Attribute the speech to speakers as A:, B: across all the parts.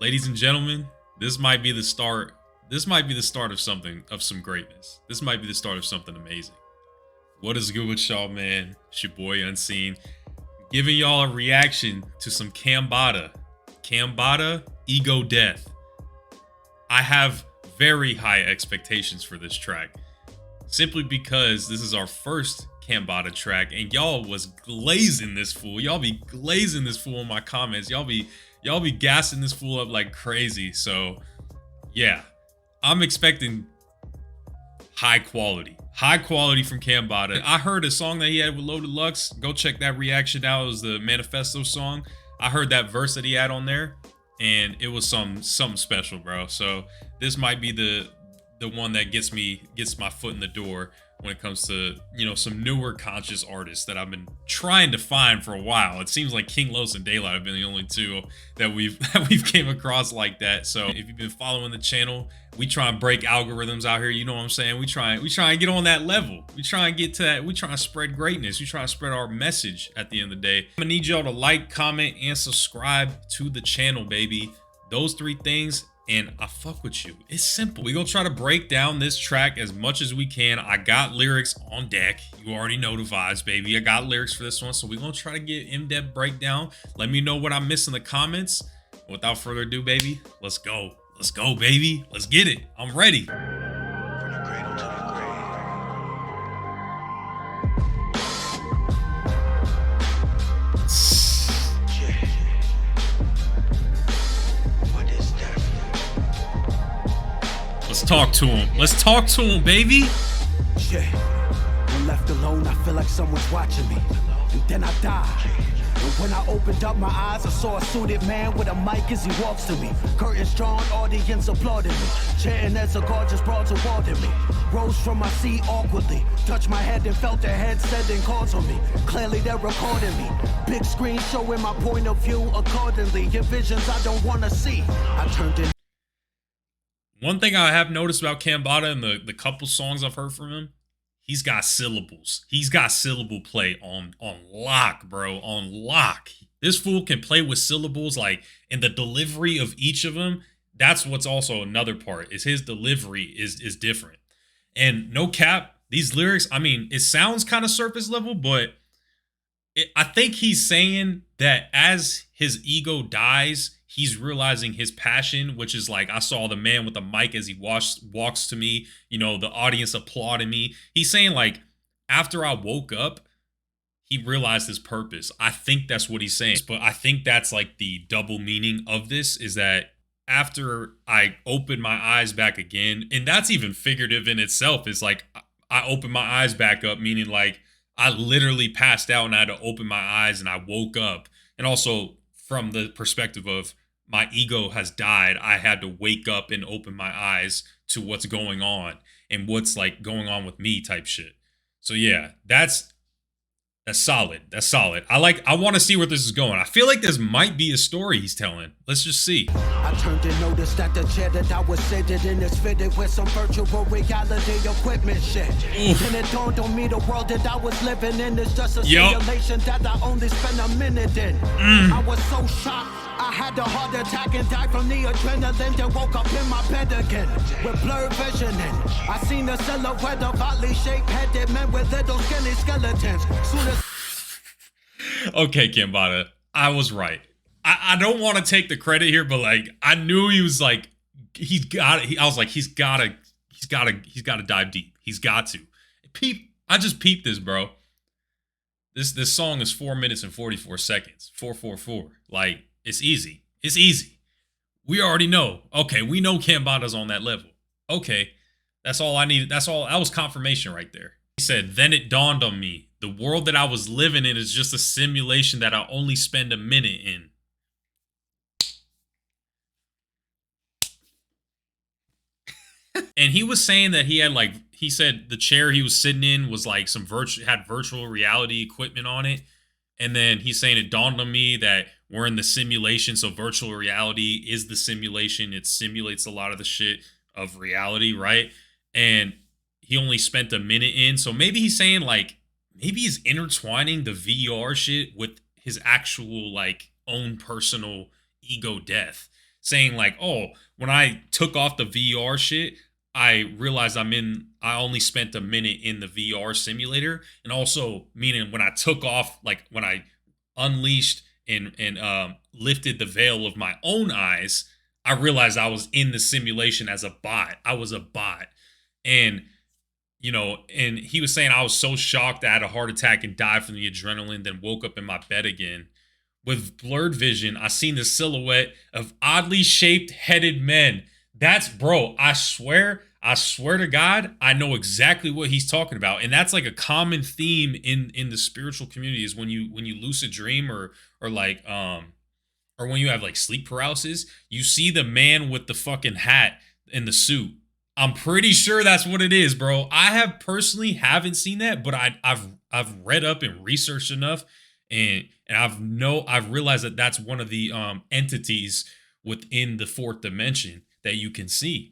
A: Ladies and gentlemen, this might be the start. This might be the start of some greatness. This might be the start of something amazing. What is good with y'all, man? It's your boy Unseen, giving y'all a reaction to some Cambatta. Cambatta, Ego Death. I have very high expectations for this track, simply because this is our first Cambatta track, and y'all was glazing this fool. Y'all be glazing this fool in my comments. Y'all be gassing this fool up like crazy. So yeah, I'm expecting high quality from Cambatta. I heard a song that he had with Loaded Lux. Go check that reaction out. It was the Manifesto song. I heard that verse that he had on there, and it was something special, bro. So this might be the one that gets my foot in the door when it comes to, you know, some newer conscious artists that I've been trying to find for a while. It seems like King Los and Daylight have been the only two that we've came across like that. So if you've been following the channel, we try and break algorithms out here. You know what I'm saying? We try and get on that level. We try and get to that. We try and spread greatness. We try and spread our message at the end of the day. I'm gonna need y'all to like, comment, and subscribe to the channel, baby. Those three things, and I fuck with you. It's simple. We gonna try to break down this track as much as we can. I got lyrics on deck. You already know the vibes, baby. I got lyrics for this one, so we gonna try to get in-depth breakdown. Let me know what I missed in the comments. Without further ado, baby, let's go. Let's go, baby. Let's get it. I'm ready.
B: From the cradle to the grave. Yeah. What is that?
A: Let's talk to him. Let's talk to him, baby.
C: Yeah. When left alone, I feel like someone's watching me. And then I die. And when I opened up my eyes, I saw a suited man with a mic as he walks to me. Curtains drawn, audience applauding me. Chanting as a gorgeous broad awarded me. Rose from my seat awkwardly. Touched my head and felt their head sending calls on me. Clearly they're recording me. Big screen showing my point of view accordingly. In visions I don't want to see. I turned in.
A: One thing I have noticed about Cambatta and the couple songs I've heard from him, he's got syllables. He's got syllable play on lock, bro. On lock. This fool can play with syllables, like, in the delivery of each of them. That's what's also another part, is his delivery is different. And no cap, these lyrics, I mean, it sounds kind of surface level, but I think he's saying that as his ego dies, he's realizing his passion, which is like, I saw the man with the mic as he walks to me, you know, the audience applauding me. He's saying, like, after I woke up, he realized his purpose. I think that's what he's saying. But I think that's like the double meaning of this, is that after I opened my eyes back again, and that's even figurative in itself, is like, I opened my eyes back up, meaning like I literally passed out and I had to open my eyes and I woke up. And also from the perspective of my ego has died, I had to wake up and open my eyes to what's going on and what's like going on with me type shit. So yeah, that's solid. That's solid. I want to see where this is going. I feel like this might be a story he's telling. Let's just see.
C: I turned and noticed that the chair that I was seated in is fitted with some virtual reality equipment shit. Then it dawned on me the world that I was living in is just a simulation that I only spent a minute in. I was so shocked. I had a heart attack and died from the adrenaline. Then woke up in my bed again with blurred visioning. I seen a silhouette of oddly shaped headed men with little skinny skeletons.
A: Okay, Cambatta, I was right. I don't want to take the credit here, but like, I knew he was like, I was like, he's gotta dive deep. He's got to. I just peeped this, bro. This song is 4 minutes and 44 seconds. 444. Like, it's easy. It's easy. We already know. Okay, we know Cambatta's on that level. Okay, that's all I needed. That was confirmation right there. He said, then it dawned on me. The world that I was living in is just a simulation that I only spend a minute in. And he was saying that he had like, he said the chair he was sitting in was like had virtual reality equipment on it. And then he's saying it dawned on me that we're in the simulation. So virtual reality is the simulation. It simulates a lot of the shit of reality, right? And he only spent a minute in. So maybe he's saying like, maybe he's intertwining the VR shit with his actual like own personal ego death. saying like, oh, when I took off the VR shit, I realized I only spent a minute in the VR simulator. And also meaning when I took off, like when I unleashed and lifted the veil of my own eyes, I realized I was in the simulation as a bot. I was a bot. And and he was saying I was so shocked that I had a heart attack and died from the adrenaline, then woke up in my bed again. With blurred vision, I seen the silhouette of oddly shaped headed men. That's bro, I swear to God, I know exactly what he's talking about. And that's like a common theme in the spiritual community is when you lucid dream or like or when you have like sleep paralysis, you see the man with the fucking hat and the suit. I'm pretty sure that's what it is, bro. I have personally haven't seen that, but I've read up and researched enough, and I've realized that that's one of the entities within the fourth dimension that you can see.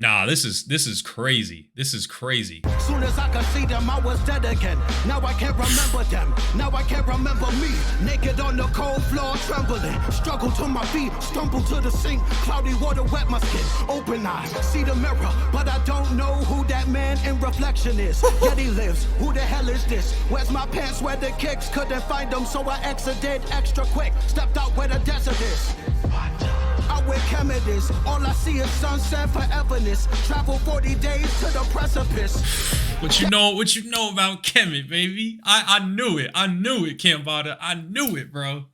A: Nah, this is crazy. This is crazy.
C: Soon as I could see them, I was dead again. Now I can't remember them. Now I can't remember me. Naked on the cold floor, trembling. Struggle to my feet, stumble to the sink. Cloudy water wet my skin. Open eyes, see the mirror, but I don't know who that man in reflection is. Yet he lives. Who the hell is this? Where's my pants? Where the kicks? Couldn't find them, so I exited extra quick. Stepped out where the desert is. Out where Kemet is, all I see is sunset foreverness. Travel 40 days to the precipice.
A: What you know about Kemet, baby? I knew it. I knew it, Cambatta. I knew it, bro.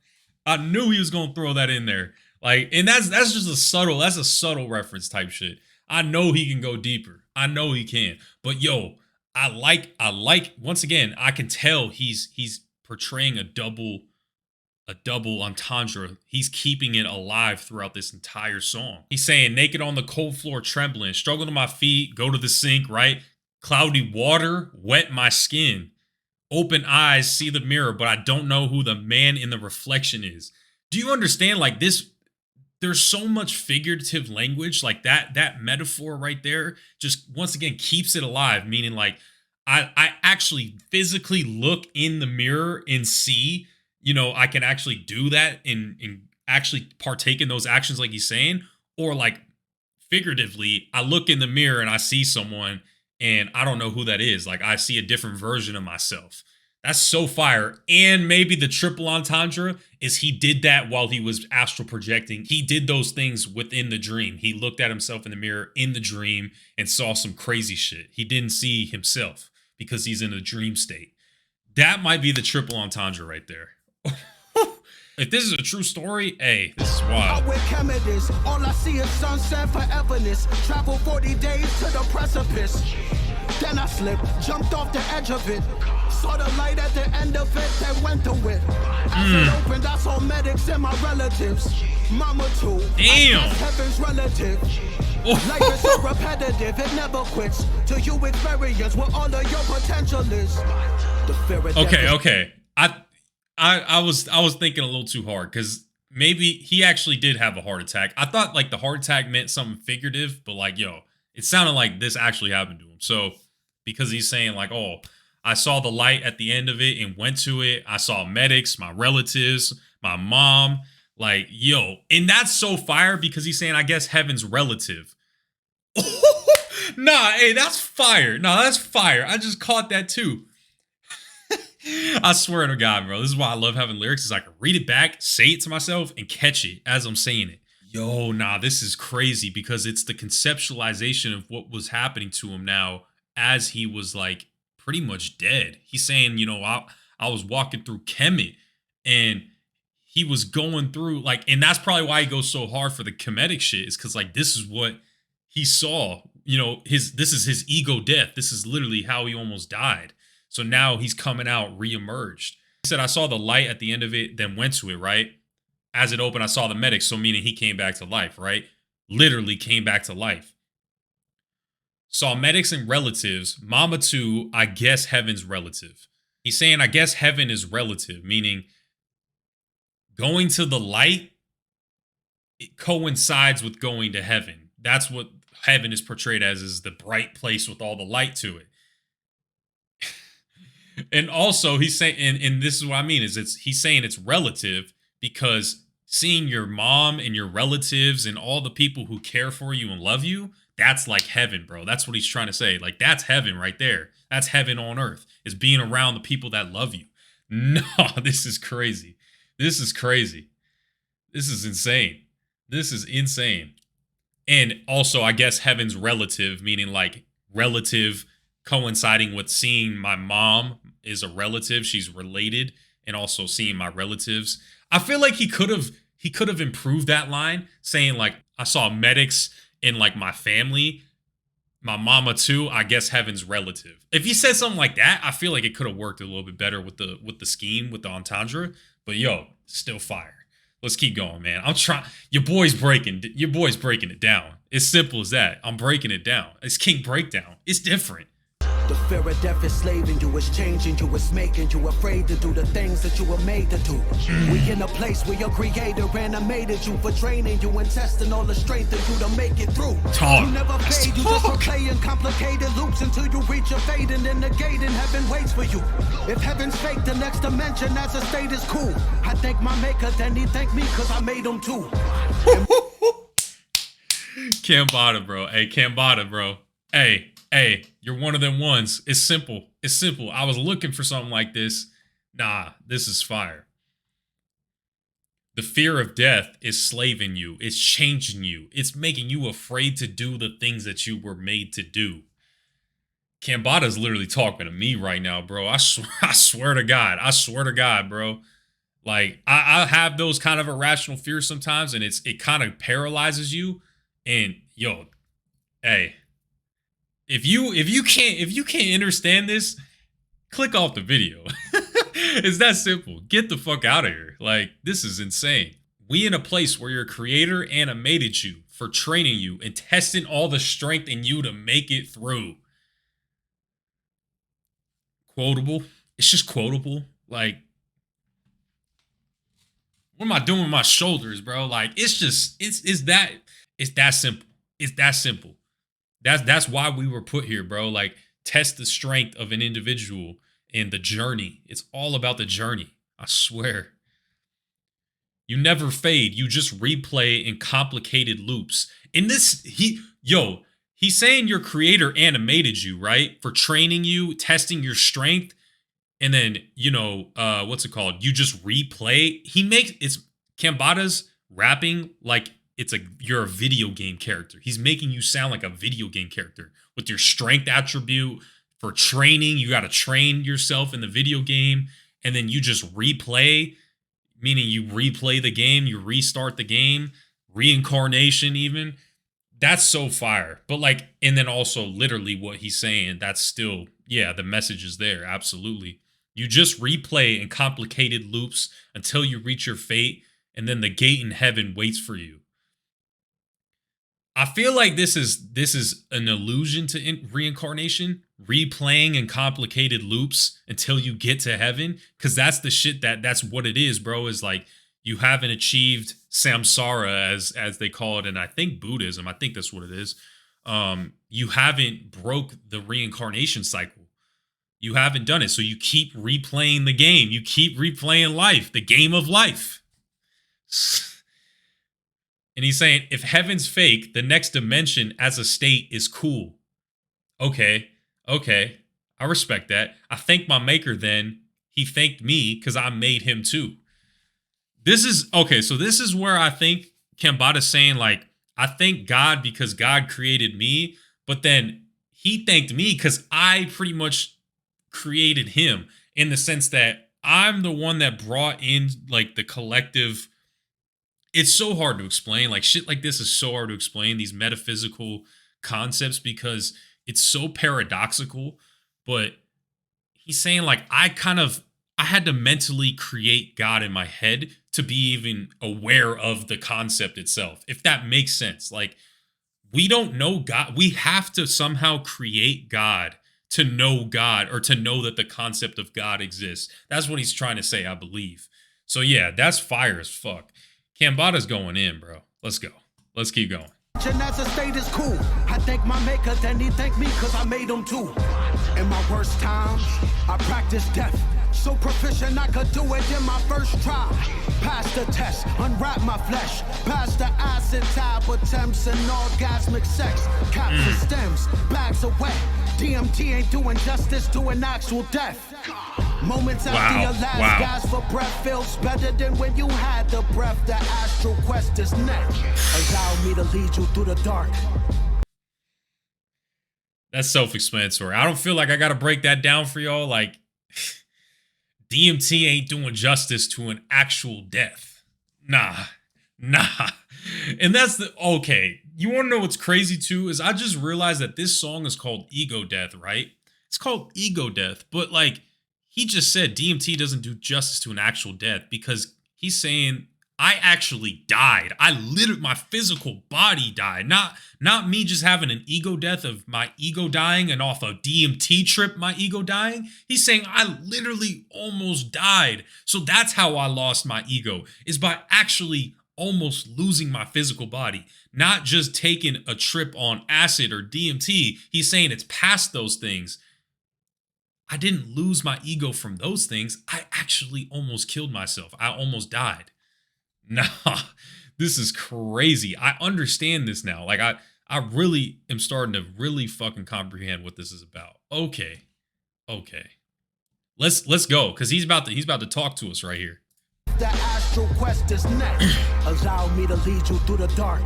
A: I knew he was gonna throw that in there. Like, and that's just a subtle reference type shit. I know he can go deeper. I know he can. But yo, I like once again, I can tell he's portraying a double entendre. He's keeping it alive throughout this entire song. He's saying naked on the cold floor trembling, struggle to my feet, go to the sink, right? Cloudy water, wet my skin. Open eyes, see the mirror, but I don't know who the man in the reflection is. Do you understand? Like this, there's so much figurative language, like that metaphor right there just once again keeps it alive, meaning like I actually physically look in the mirror and see, I can actually do that and actually partake in those actions like he's saying. Or like figuratively, I look in the mirror and I see someone and I don't know who that is. Like I see a different version of myself. That's so fire. And maybe the triple entendre is he did that while he was astral projecting. He did those things within the dream. He looked at himself in the mirror in the dream and saw some crazy shit. He didn't see himself because he's in a dream state. That might be the triple entendre right there. If this is a true story, hey, this is wild.
C: Out where Kemet is, all I see is sunset foreverness. Travel 40 days to the precipice. Then I slipped, jumped off the edge of it. Saw the light at the end of it, then went through it. As it opened, I saw medics and my relatives. Mama too.
A: Damn.
C: Heaven's relative. Life is so repetitive, it never quits. Till you experience what all of your potential is. The fear of death is-
A: Okay. I was thinking a little too hard because maybe he actually did have a heart attack. I thought like the heart attack meant something figurative, but like, yo, it sounded like this actually happened to him. So because he's saying like, oh, I saw the light at the end of it and went to it. I saw medics, my relatives, my mom, like, yo, and that's so fire because he's saying, I guess heaven's relative. Nah, hey, that's fire. Nah, that's fire. I just caught that too. I swear to God, bro. This is why I love having lyrics, is I can read it back, say it to myself, and catch it as I'm saying it. Yo, nah, this is crazy because it's the conceptualization of what was happening to him now as he was like pretty much dead. He's saying, I was walking through Kemet and he was going through like, and that's probably why he goes so hard for the comedic shit, is because like this is what he saw. This is his ego death. This is literally how he almost died. So now he's coming out re-emerged. He said, I saw the light at the end of it, then went to it, right? As it opened, I saw the medics. So meaning he came back to life, right? Literally came back to life. Saw medics and relatives. Mama too, I guess heaven's relative. He's saying, I guess heaven is relative, meaning going to the light, it coincides with going to heaven. That's what heaven is portrayed as, is the bright place with all the light to it. And also he's saying, and this is what I mean, is he's saying it's relative because seeing your mom and your relatives and all the people who care for you and love you, that's like heaven, bro. That's what he's trying to say. Like, that's heaven right there. That's heaven on earth, is being around the people that love you. No, this is crazy. This is crazy. This is insane. This is insane. And also, I guess heaven's relative, meaning like relative coinciding with seeing my mom is a relative. She's related, and also seeing my relatives. I feel like he could have improved that line, saying like, I saw medics in like my family, my mama too. I guess heaven's relative. If he said something like that, I feel like it could have worked a little bit better with the scheme, with the entendre. But yo, still fire. Let's keep going, man. I'm trying. Your boy's breaking it down. It's simple as that. I'm breaking it down. It's King Breakdown. It's different.
C: The fear of death is slaving you, it's changing you, it's making you afraid to do the things that you were made to do. We in a place where your creator animated you for training you and testing all the strength of you to make it through.
A: Talk.
C: You never paid, you just replaying complicated loops until you reach a fate, and then the gate in heaven waits for you. If heaven's fake, the next dimension as a state is cool. I thank my maker, then he thanked me cause I made him too.
A: Cambatta, bro. Hey, Cambatta, bro. Hey, you're one of them ones. It's simple. It's simple. I was looking for something like this. Nah, this is fire. The fear of death is slaving you. It's changing you. It's making you afraid to do the things that you were made to do. Cambatta's literally talking to me right now, bro. I swear to God. I swear to God, bro. Like, I have those kind of irrational fears sometimes, and it kind of paralyzes you. And yo, hey. If you can't understand this, click off the video. It's that simple. Get the fuck out of here. Like, this is insane. We in a place where your creator animated you for training you and testing all the strength in you to make it through. Quotable. It's just quotable. Like, what am I doing with my shoulders, bro? Like, it's that simple. It's that simple. That's why we were put here, bro. Like, test the strength of an individual and the journey. It's all about the journey. I swear. You never fade. You just replay in complicated loops. In this, he's saying your creator animated you, right? For training you, testing your strength. And then, what's it called? You just replay. It's Cambatta's rapping like you're a video game character. He's making you sound like a video game character with your strength attribute. For training, you got to train yourself in the video game, and then you just replay, meaning you replay the game, you restart the game, reincarnation even. That's so fire. But like, and then also literally what he's saying, that's still, yeah, the message is there. Absolutely. You just replay in complicated loops until you reach your fate, and then the gate in heaven waits for you. I feel like this is an allusion to reincarnation, replaying in complicated loops until you get to heaven, because that's the shit that's what it is, bro. Is like, you haven't achieved samsara, as they call it, and I think Buddhism. I think that's what it is. You haven't broke the reincarnation cycle. You haven't done it, so you keep replaying the game. You keep replaying life, the game of life. And he's saying, if heaven's fake, the next dimension as a state is cool. Okay. I respect that. I thank my maker then. He thanked me because I made him too. This is where I think Cambatta's saying, like, I thank God because God created me, but then he thanked me because I pretty much created him, in the sense that I'm the one that brought in, like, the collective. It's so hard to explain. Like, shit like this is so hard to explain, these metaphysical concepts, because it's so paradoxical. But he's saying, like, I had to mentally create God in my head to be even aware of the concept itself, if that makes sense. Like, we don't know God. We have to somehow create God to know God, or to know that the concept of God exists. That's what he's trying to say, I believe. So yeah, that's fire as fuck. Cambatta's going in, bro. Let's go. Let's keep going.
C: As a state is cool. I thank my maker, then he thanked me cause I made him too. In my worst times, I practice death. So proficient I could do it in my first try. Pass the test, unwrap my flesh. Pass the acid tab attempts and orgasmic sex. Caps and stems, bags of wet. DMT ain't doing justice to an actual death. Moments after your last gasp for breath feels better than when you had the breath. The astral quest is next. Allow me to lead you through the dark.
A: That's self-explanatory. I don't feel like I gotta break that down for y'all. Like, DMT ain't doing justice to an actual death. Nah. And that's the okay. You want to know what's crazy too? Is I just realized that this song is called Ego Death, right? It's called Ego Death, but like he just said DMT doesn't do justice to an actual death because he's saying I actually died. I literally, my physical body died. Not me just having an ego death of my ego dying and off a DMT trip, my ego dying. He's saying I literally almost died. So that's how I lost my ego, is by actually almost losing my physical body. Not just taking a trip on acid or DMT. He's saying it's past those things. I didn't lose my ego from those things. I actually almost killed myself. I almost died. Nah, this is crazy. I understand this now. Like I really am starting to really fucking comprehend what this is about. Okay. Let's go, because he's about to talk to us right here.
C: The astral quest is next. Allow me to lead you through the dark.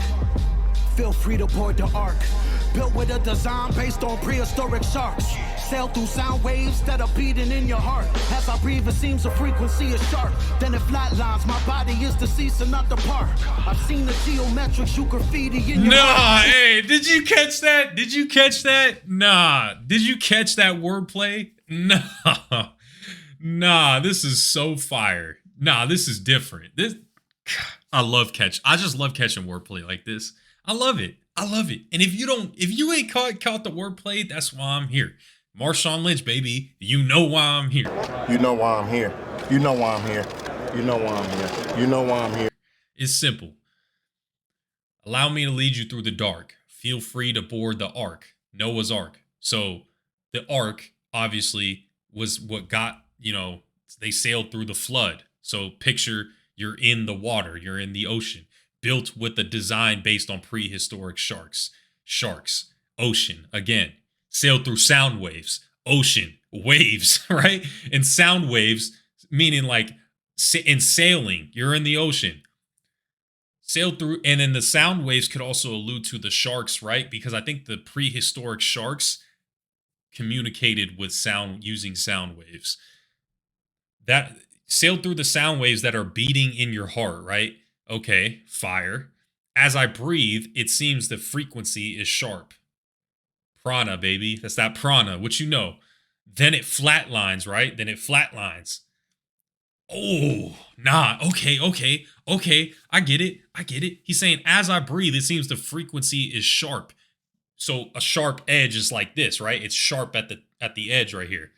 C: Feel free to board the ark. Built with a design based on prehistoric sharks. Sail through sound waves that are beating in your heart. As I breathe, it seems the frequency is sharp. Then it flatlines, my body is deceased and not the part. I've seen the geometrics you graffiti in your heart.
A: Hey, did you catch that? Did you catch that? Nah. Did you catch that wordplay? Nah, this is so fire. Nah, this is different. I just love catching wordplay like this. I love it. And if you ain't caught the wordplay, that's why I'm here. Marshawn Lynch, baby. You know why I'm here.
D: You know why I'm here. You know why I'm here. You know why I'm here. You know why I'm here.
A: It's simple. Allow me to lead you through the dark. Feel free to board the ark. Noah's Ark. So the ark, obviously, was what got, they sailed through the flood. So picture you're in the water. You're in the ocean. Built with a design based on prehistoric sharks. Sharks. Ocean. Again. Sailed through sound waves. Ocean. Waves, right? And sound waves, meaning like in sailing, you're in the ocean. Sailed through, and then the sound waves could also allude to the sharks, right? Because I think the prehistoric sharks communicated with sound using sound waves. That sailed through the sound waves that are beating in your heart, right? Okay, fire. As I breathe, it seems the frequency is sharp. Prana, baby. That's that prana, which you know. Then it flatlines, right? Then it flatlines. Oh, nah. Okay. I get it. He's saying, as I breathe, it seems the frequency is sharp. So a sharp edge is like this, right? It's sharp at the edge right here.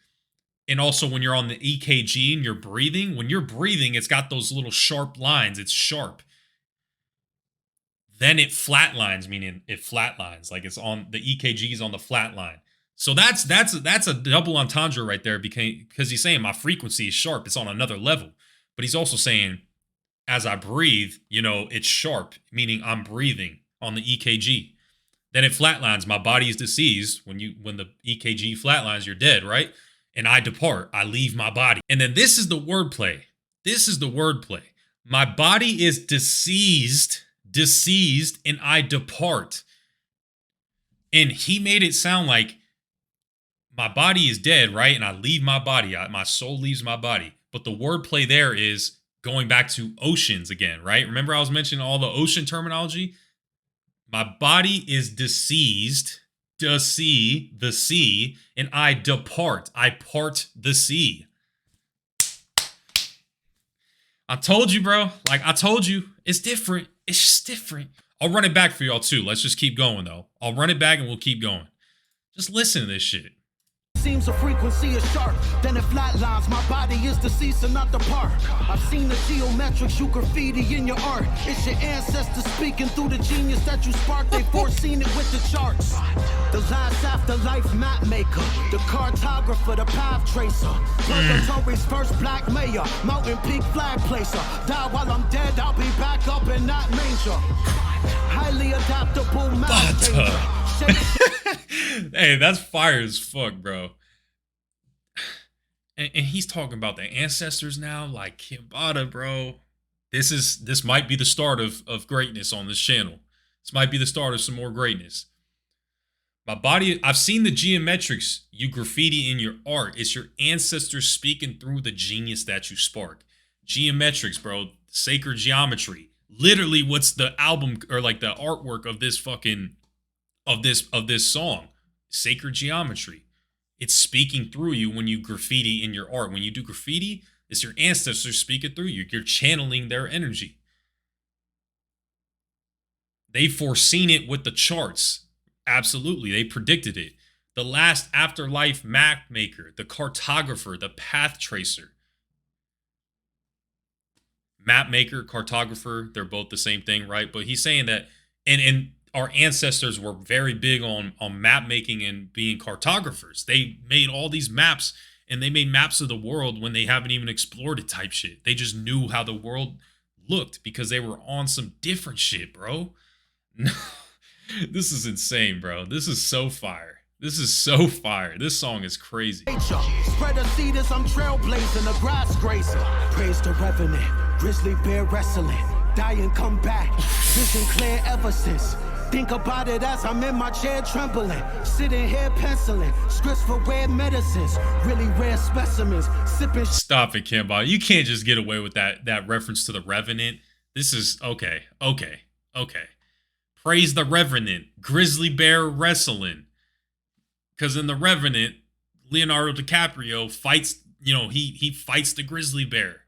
A: And also when you're on the EKG and you're breathing, when you're breathing, it's got those little sharp lines. It's sharp. Then it flatlines, meaning it flatlines. Like it's on the EKG is on the flat line. So that's a double entendre right there because he's saying my frequency is sharp. It's on another level. But he's also saying as I breathe, it's sharp, meaning I'm breathing on the EKG. Then it flatlines. My body is deceased. When the EKG flatlines, you're dead, right? And I depart. I leave my body. And then this is the wordplay. My body is deceased, and I depart. And he made it sound like my body is dead, right? And I leave my body. My soul leaves my body. But the wordplay there is going back to oceans again, right? Remember I was mentioning all the ocean terminology? My body is deceased, the sea, and I depart. I part the sea. I told you, bro. Like, I told you. It's different. It's just different. I'll run it back for y'all, too. Let's just keep going, though. I'll run it back and we'll keep going. Just listen to this shit.
C: seems the frequency is sharp. Then it flatlines, my body is deceased and not the part. I've seen the geometrics you graffiti in your art. It's your ancestors speaking through the genius that you sparked. They foreseen it with the charts. The last afterlife map maker, the cartographer, the path tracer. Purgatory's first black mayor, mountain peak flag placer. Die while I'm dead, I'll be back up in that manger. Highly adaptable map changer.
A: Hey, that's fire as fuck, bro. And he's talking about the ancestors now, like Cambatta, bro. This might be the start of greatness on this channel. This might be the start of some more greatness. My body, I've seen the geometrics you graffiti in your art. It's your ancestors speaking through the genius that you spark. Geometrics, bro. Sacred geometry. Literally what's the album or like the artwork of this fucking of this song. Sacred geometry. It's speaking through you when you graffiti in your art. When you do graffiti, it's your ancestors speaking through you. You're channeling their energy. They foreseen it with the charts. Absolutely. They predicted it. The last afterlife map maker, the cartographer, the path tracer. Map maker, cartographer, they're both the same thing, right? But he's saying that, and our ancestors were very big on map making and being cartographers. They made all these maps, and they made maps of the world when they haven't even explored it type shit. They just knew how the world looked because they were on some different shit, bro. This is insane, bro. This is so fire. This is so fire. This song is crazy.
C: Spread the seed as I'm trailblazing, a grass grazer. Praise the revenant, grizzly bear wrestling. Die and come back, vision clear ever since. Think about it as I'm in my chair trembling. Sitting here penciling, scripts for rare medicines. Really rare specimens, sipping.
A: Stop it, Cambatta. You can't just get away with that reference to the Revenant. This is, okay. Praise the Revenant, grizzly bear wrestling. Because in the Revenant, Leonardo DiCaprio fights, he fights the grizzly bear.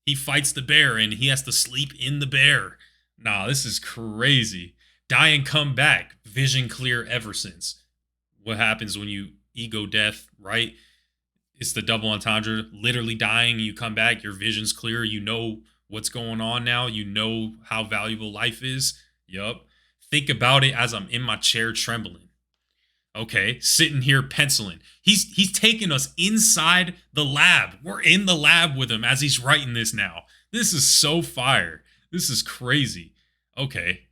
A: He fights the bear and he has to sleep in the bear. Nah, this is crazy. Die and come back. Vision clear ever since. What happens when you ego death, right? It's the double entendre. Literally dying, you come back, your vision's clear. You know what's going on now. You know how valuable life is. Yup. Think about it as I'm in my chair trembling. Okay, sitting here penciling. He's taking us inside the lab. We're in the lab with him as he's writing this now. This is so fire. This is crazy. Okay.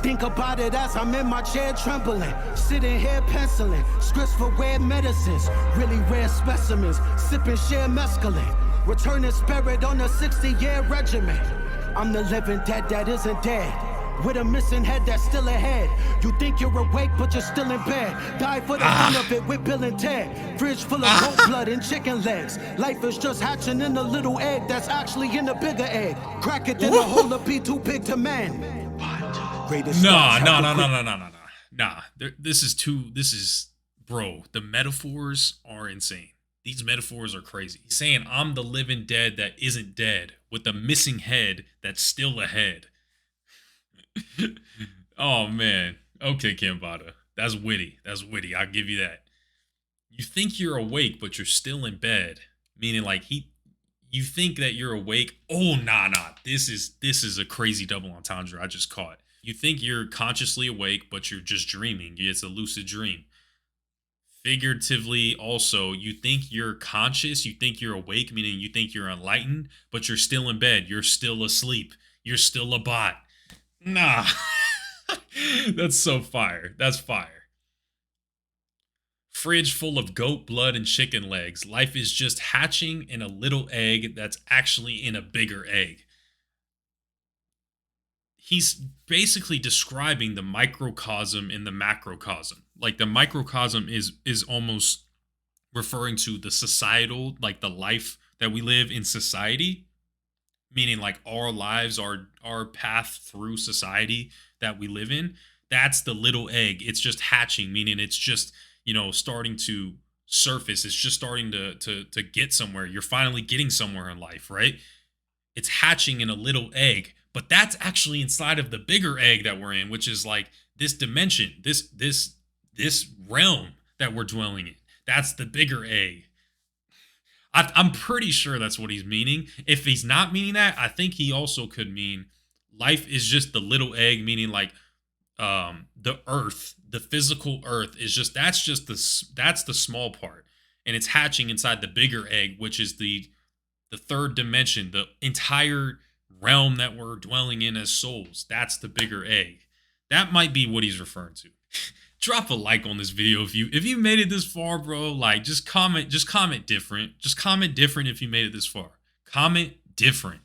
C: Think about it as I'm in my chair trembling. Sitting here penciling. Scripts for rare medicines. Really rare specimens. Sipping share mescaline. Returning spirit on a 60-year regiment. I'm the living dead that isn't dead. With a missing head that's still ahead. You think you're awake, but you're still in bed. Die for the fun of it with Bill and Ted. Fridge full of goat blood and chicken legs. Life is just hatching in a little egg that's actually in a bigger egg. Crack it, then the hole will be too big to mend.
A: Nah. This is, bro, the metaphors are insane. These metaphors are crazy. He's saying, I'm the living dead that isn't dead with a missing head that's still ahead. Oh man. Okay, Cambatta. That's witty. I'll give you that. You think you're awake, but you're still in bed. Meaning like you think that you're awake. Oh, nah. This is a crazy double entendre I just caught. You think you're consciously awake, but you're just dreaming. It's a lucid dream. Figuratively, also, you think you're conscious, you think you're awake, meaning you think you're enlightened, but you're still in bed. You're still asleep. You're still a bot. Nah. That's so fire. That's fire. Fridge full of goat blood and chicken legs. Life is just hatching in a little egg that's actually in a bigger egg. He's basically describing the microcosm and the macrocosm. Like the microcosm is almost referring to the societal, like the life that we live in society. Meaning like our lives, our path through society that we live in, that's the little egg. It's just hatching, meaning it's just, starting to surface. It's just starting to get somewhere. You're finally getting somewhere in life, right? It's hatching in a little egg, but that's actually inside of the bigger egg that we're in, which is like this dimension, this realm that we're dwelling in. That's the bigger egg. I'm pretty sure that's what he's meaning. If he's not meaning that, I think he also could mean life is just the little egg, meaning like the earth, the physical earth is just that's the small part, and it's hatching inside the bigger egg, which is the third dimension, the entire realm that we're dwelling in as souls. That's the bigger egg. That might be what he's referring to. Drop a like on this video if you made it this far, bro. Like, just comment different. Just comment different if you made it this far. Comment different.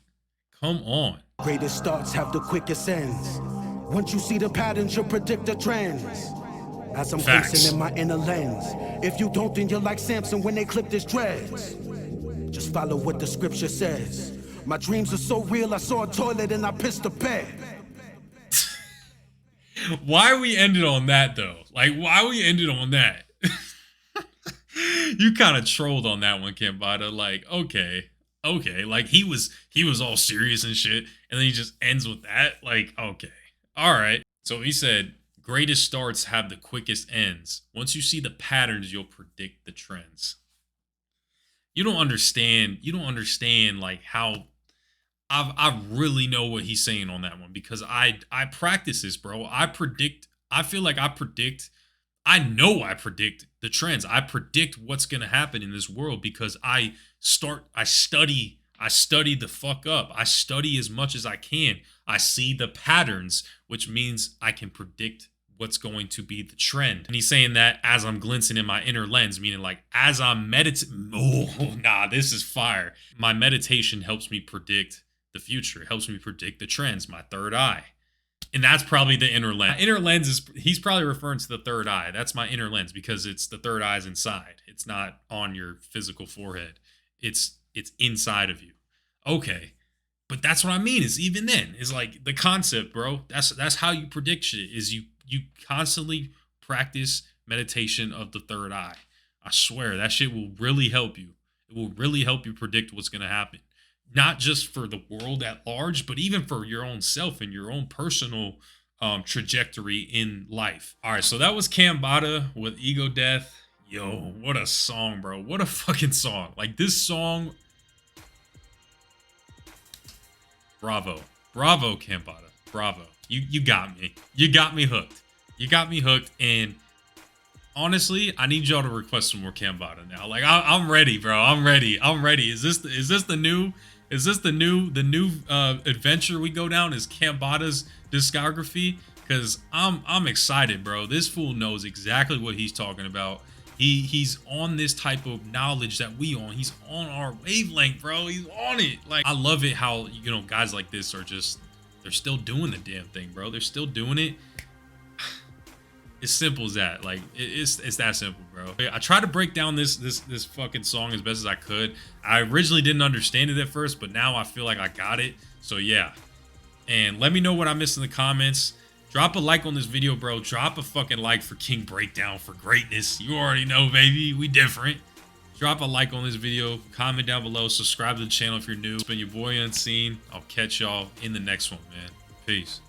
A: Come on.
C: Greatest starts have the quickest ends. Once you see the patterns, you'll predict the trends. As I'm
A: Facts.
C: facing in my inner lens. If you don't, then you're like Samson when they clipped his dreads. Just follow what the scripture says. My dreams are so real, I saw a toilet and I pissed the bed.
A: Why we ended on that though? Like, why we ended on that? You kind of trolled on that one, Cambatta. Like, okay, like he was all serious and shit, and then he just ends with that. Like, okay, all right. So he said, greatest starts have the quickest ends. Once you see the patterns, you'll predict the trends. You don't understand like how I really know what he's saying on that one, because I practice this, bro. I know I predict the trends. I predict what's going to happen in this world because I study the fuck up. I study as much as I can. I see the patterns, which means I can predict what's going to be the trend. And he's saying that as I'm glimpsing in my inner lens, meaning like as I'm meditating. Oh, nah, this is fire. My meditation helps me predict the future. It helps me predict the trends, my third eye. And that's probably the inner lens. My inner lens is, he's probably referring to the third eye. That's my inner lens because it's the third eye's inside. It's not on your physical forehead. It's inside of you. Okay. But that's what I mean. Is even then, is like the concept, bro. That's how you predict shit. Is you constantly practice meditation of the third eye. I swear that shit will really help you. It will really help you predict what's going to happen. Not just for the world at large, but even for your own self and your own personal trajectory in life. All right, so that was Cambatta with Ego Death. Yo, what a song, bro. What a fucking song. Like, this song. Bravo. Bravo, Cambatta. Bravo. You got me. You got me hooked. You got me hooked. And honestly, I need y'all to request some more Cambatta now. Like, I'm ready, bro. I'm ready. Is this the new adventure we go down? Is Cambatta's discography? Because I'm excited, bro. This fool knows exactly what he's talking about. He's on this type of knowledge that we on. He's on our wavelength, bro. He's on it. Like, I love it how, you know, guys like this are just, they're still doing the damn thing, bro. They're still doing it. It's simple as that. Like, it's that simple, bro. I tried to break down this fucking song as best as I could. I originally didn't understand it at first, but now I feel like I got it. So yeah. And let me know what I missed in the comments. Drop a like on this video, bro. Drop a fucking like for King Breakdown for greatness. You already know, baby. We different. Drop a like on this video. Comment down below. Subscribe to the channel if you're new. It's been your boy Unseen. I'll catch y'all in the next one, man. Peace.